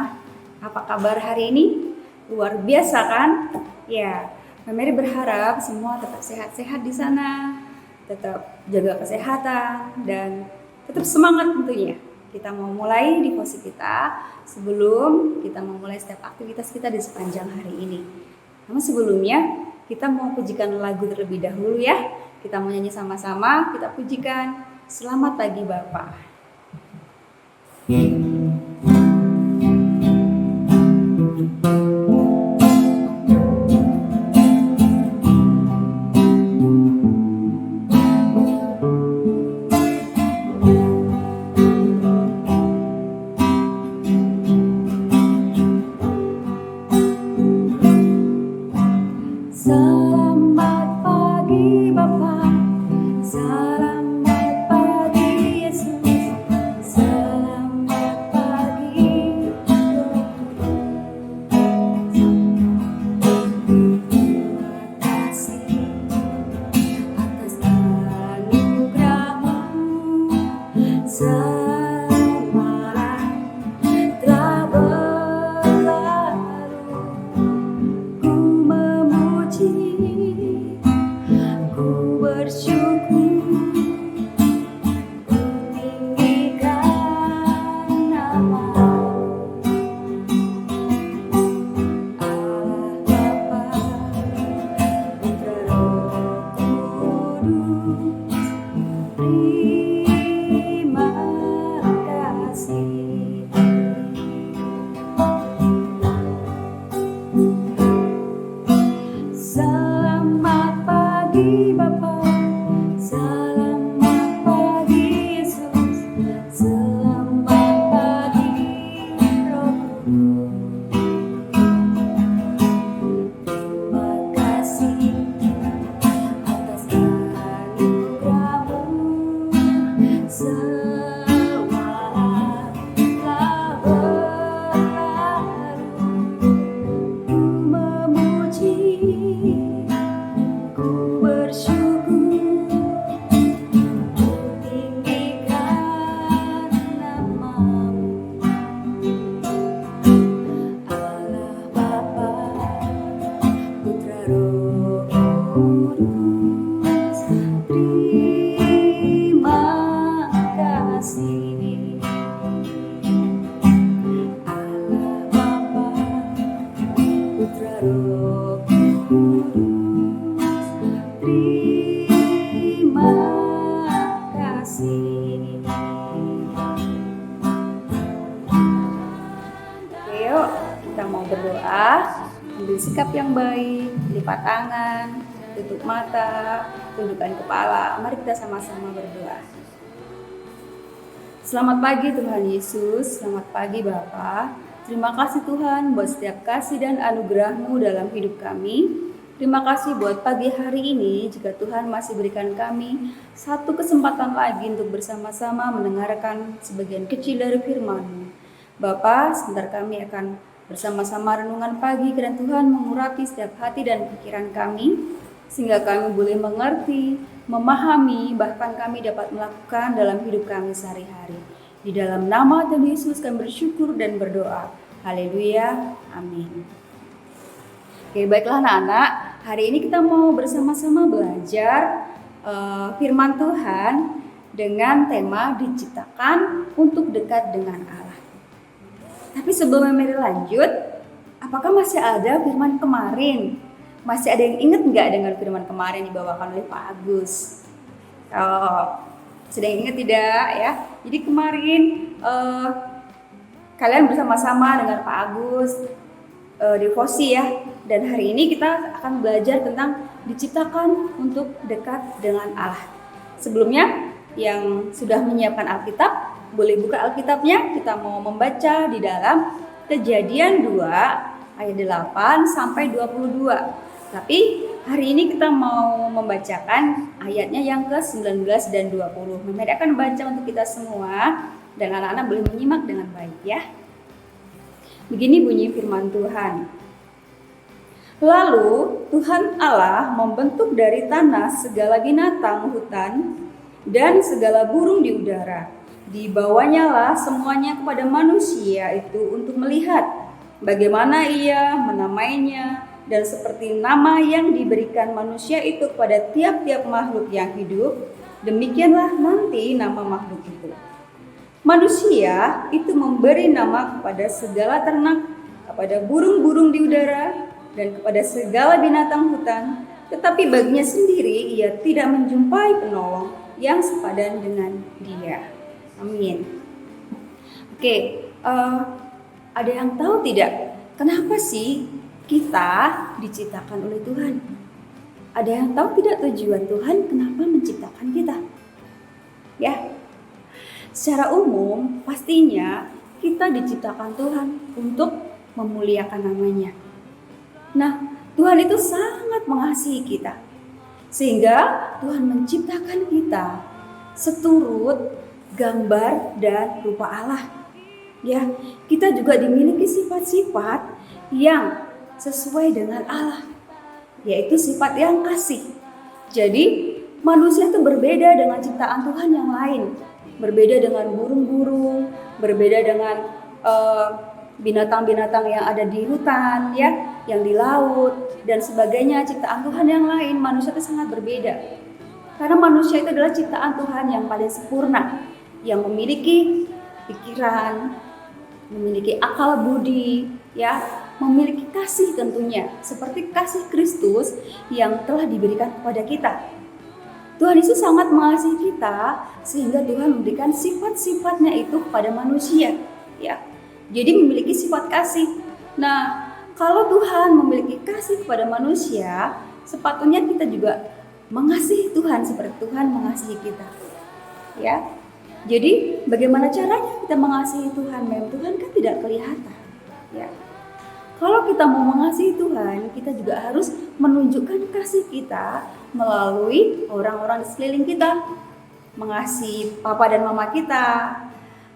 semua. Apa kabar hari ini? Luar biasa kan? Ya, Mary berharap semua tetap sehat-sehat di sana, tetap jaga kesehatan, dan tetap semangat tentunya. Kita mau mulai devosi kita sebelum kita memulai setiap aktivitas kita di sepanjang hari ini. Namun sebelumnya, kita mau pujikan lagu terlebih dahulu ya. Kita mau nyanyi sama-sama, kita pujikan Selamat Pagi Bapa. Ambil sikap yang baik, lipat tangan, tutup mata, tundukkan kepala. Mari kita sama-sama berdoa. Selamat pagi Tuhan Yesus, selamat pagi Bapa. Terima kasih Tuhan buat setiap kasih dan anugerah-Mu dalam hidup kami. Terima kasih buat pagi hari ini, jika Tuhan masih berikan kami satu kesempatan lagi untuk bersama-sama mendengarkan sebagian kecil dari firman-Mu. Bapa, sebentar kami akan bersama-sama renungan pagi, kiranya Tuhan mengurapi setiap hati dan pikiran kami, sehingga kami boleh mengerti, memahami, bahkan kami dapat melakukan dalam hidup kami sehari-hari. Di dalam nama Tuhan Yesus kami bersyukur dan berdoa. Haleluya, amin. Oke, baiklah anak-anak, hari ini kita mau bersama-sama belajar firman Tuhan dengan tema diciptakan untuk dekat dengan Allah. Tapi sebelum Mary lanjut, apakah masih ada firman kemarin? Masih ada yang ingat nggak dengan firman kemarin dibawakan oleh Pak Agus? Sedang ingat tidak ya? Jadi kemarin kalian bersama-sama dengan Pak Agus devosi ya. Dan hari ini kita akan belajar tentang diciptakan untuk dekat dengan Allah. Sebelumnya yang sudah menyiapkan Alkitab, boleh buka Alkitabnya. Kita mau membaca di dalam Kejadian 2 ayat 8 sampai 22. Tapi hari ini kita mau membacakan ayatnya yang ke-19 dan 20. Mari akan baca untuk kita semua dan anak-anak boleh menyimak dengan baik ya. Begini bunyi firman Tuhan. Lalu Tuhan Allah membentuk dari tanah segala binatang hutan dan segala burung di udara, Dibawanya lah semuanya kepada manusia itu untuk melihat bagaimana ia menamainya, dan seperti nama yang diberikan manusia itu kepada tiap-tiap makhluk yang hidup, demikianlah nanti nama makhluk itu. Manusia itu memberi nama kepada segala ternak, kepada burung-burung di udara, dan kepada segala binatang hutan, tetapi baginya sendiri ia tidak menjumpai penolong yang sepadan dengan dia. Amin. Oke, ada yang tahu tidak kenapa sih kita diciptakan oleh Tuhan? Ada yang tahu tidak tujuan Tuhan kenapa menciptakan kita? Ya, secara umum pastinya kita diciptakan Tuhan untuk memuliakan namanya. Nah, Tuhan itu sangat mengasihi kita, sehingga Tuhan menciptakan kita seturut gambar dan rupa Allah. Ya, kita juga dimiliki sifat-sifat yang sesuai dengan Allah, yaitu sifat yang kasih. Jadi, manusia itu berbeda dengan ciptaan Tuhan yang lain, berbeda dengan burung-burung, berbeda dengan binatang-binatang yang ada di hutan, ya, yang di laut dan sebagainya. Ciptaan Tuhan yang lain, manusia itu sangat berbeda. Karena manusia itu adalah ciptaan Tuhan yang paling sempurna, yang memiliki pikiran, memiliki akal budi, ya, memiliki kasih tentunya, seperti kasih Kristus yang telah diberikan kepada kita. Tuhan Yesus sangat mengasihi kita, sehingga Tuhan memberikan sifat-sifatnya itu kepada manusia, ya. Jadi memiliki sifat kasih. Nah, kalau Tuhan memiliki kasih kepada manusia, sepatutnya kita juga mengasihi Tuhan seperti Tuhan mengasihi kita, ya. Jadi bagaimana caranya kita mengasihi Tuhan? Memang Tuhan kan tidak kelihatan, ya. Kalau kita mau mengasihi Tuhan, kita juga harus menunjukkan kasih kita melalui orang-orang di sekeliling kita. Mengasihi papa dan mama kita,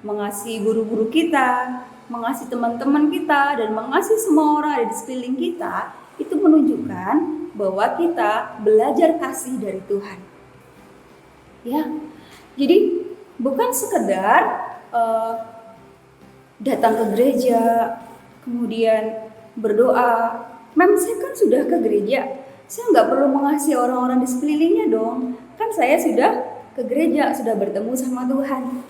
mengasihi guru-guru kita, mengasihi teman-teman kita, dan mengasihi semua orang ada di sekeliling kita. Itu menunjukkan bahwa kita belajar kasih dari Tuhan, ya. Jadi bukan sekedar datang ke gereja, kemudian berdoa. Memang saya kan sudah ke gereja, saya nggak perlu mengasihi orang-orang di sekelilingnya dong. Kan saya sudah ke gereja, sudah bertemu sama Tuhan.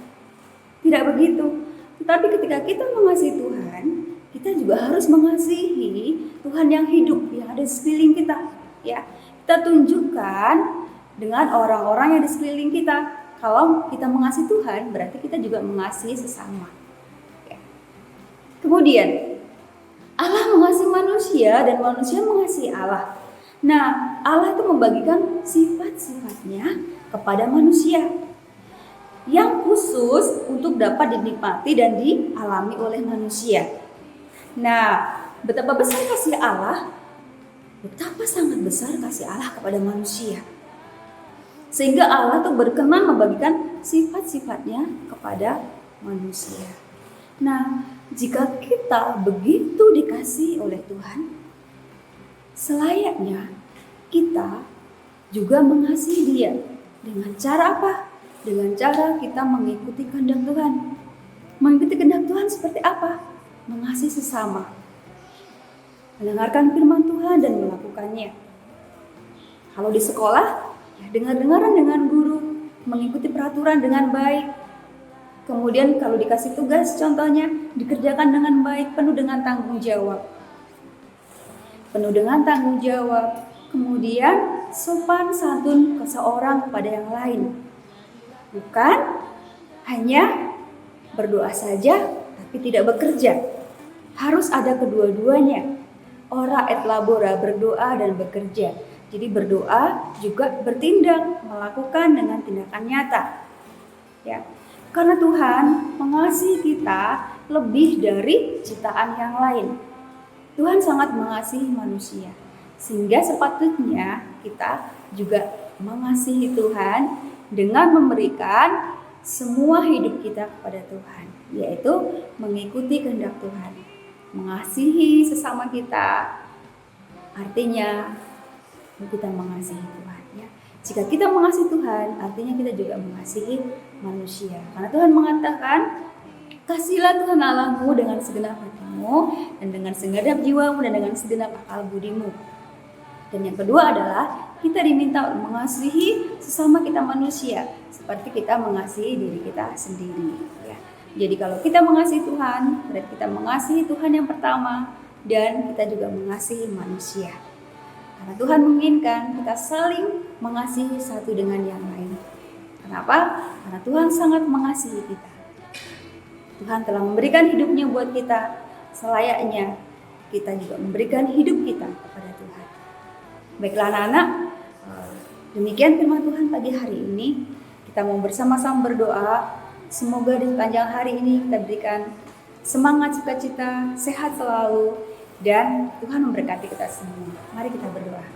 Tidak begitu. Tetapi ketika kita mengasihi Tuhan, kita juga harus mengasihi Tuhan yang hidup, yang ada di sekeliling kita. Ya, kita tunjukkan dengan orang-orang yang di sekeliling kita. Kalau kita mengasihi Tuhan, berarti kita juga mengasihi sesama. Ya. Kemudian, Allah mengasihi manusia dan manusia mengasihi Allah. Nah, Allah itu membagikan sifat-sifatnya kepada manusia yang khusus untuk dapat dinikmati dan dialami oleh manusia. Nah, betapa besar kasih Allah, betapa sangat besar kasih Allah kepada manusia. Sehingga Allah tuh berkenan membagikan sifat-sifatnya kepada manusia. Nah, jika kita begitu dikasihi oleh Tuhan, selayaknya kita juga mengasihi Dia. Dengan cara apa? Dengan cara kita mengikuti kehendak Tuhan. Mengikuti kehendak Tuhan seperti apa? Mengasihi sesama, mendengarkan firman Tuhan dan melakukannya. Kalau di sekolah, ya dengar-dengaran dengan guru, mengikuti peraturan dengan baik. Kemudian kalau dikasih tugas, contohnya dikerjakan dengan baik, penuh dengan tanggung jawab. Penuh dengan tanggung jawab. Kemudian sopan santun ke seorang kepada yang lain. Bukan hanya berdoa saja tapi tidak bekerja. Harus ada kedua-duanya. Ora et labora, berdoa dan bekerja. Jadi berdoa juga bertindak, melakukan dengan tindakan nyata. Ya. Karena Tuhan mengasihi kita lebih dari ciptaan yang lain. Tuhan sangat mengasihi manusia. Sehingga sepatutnya kita juga mengasihi Tuhan dengan memberikan semua hidup kita kepada Tuhan, yaitu mengikuti kehendak Tuhan. Mengasihi sesama kita artinya kita mengasihi Tuhan, ya. Jika kita mengasihi Tuhan, artinya kita juga mengasihi manusia. Karena Tuhan mengatakan, kasihilah Tuhan Allahmu dengan segenap hatimu dan dengan segenap jiwamu dan dengan segenap akal budimu. Dan yang kedua adalah kita diminta untuk mengasihi sesama kita manusia seperti kita mengasihi diri kita sendiri. Ya. Jadi kalau kita mengasihi Tuhan, berarti kita mengasihi Tuhan yang pertama dan kita juga mengasihi manusia. Karena Tuhan menginginkan kita saling mengasihi satu dengan yang lain. Kenapa? Karena Tuhan sangat mengasihi kita. Tuhan telah memberikan hidupnya buat kita, selayaknya kita juga memberikan hidup kita kepada Tuhan. Baiklah anak-anak, demikian firman Tuhan pagi hari ini. Kita mau bersama-sama berdoa, semoga di sepanjang hari ini kita berikan semangat, sukacita, sehat selalu, dan Tuhan memberkati kita semua. Mari kita berdoa.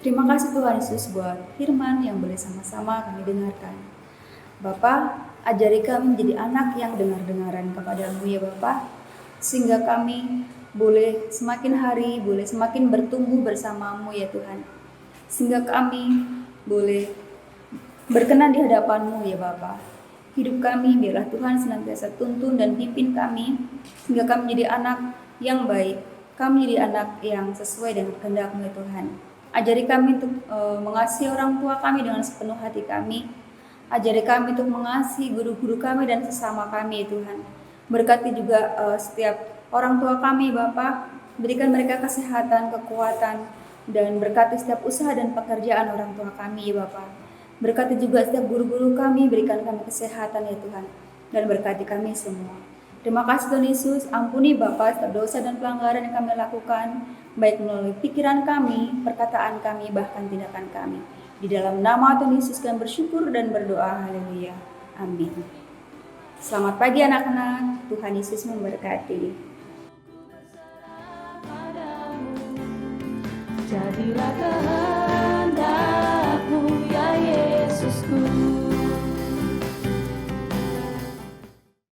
Terima kasih Tuhan Yesus buat firman yang boleh sama-sama kami dengarkan. Bapa, ajari kami menjadi anak yang dengar-dengaran kepadamu ya Bapa, sehingga kami boleh semakin hari, boleh semakin bertumbuh bersamamu ya Tuhan. Sehingga kami boleh berkenan di hadapanmu ya Bapa. Hidup kami biarlah Tuhan senantiasa tuntun dan pimpin kami, sehingga kami menjadi anak yang baik. Kami menjadi anak yang sesuai dengan kehendak-Mu ya Tuhan. Ajari kami untuk mengasihi orang tua kami dengan sepenuh hati kami. Ajari kami untuk mengasihi guru-guru kami dan sesama kami ya Tuhan. Berkati juga setiap orang tua kami Bapa. Berikan mereka kesehatan, kekuatan, dan berkati setiap usaha dan pekerjaan orang tua kami ya Bapa. Berkati juga setiap guru-guru kami, berikan kami kesehatan ya Tuhan. Dan berkati kami semua. Terima kasih Tuhan Yesus, ampuni Bapa setiap dosa dan pelanggaran yang kami lakukan, baik melalui pikiran kami, perkataan kami, bahkan tindakan kami. Di dalam nama Tuhan Yesus kami bersyukur dan berdoa, haleluya, amin. Selamat pagi anak-anak, Tuhan Yesus memberkati. Jadilah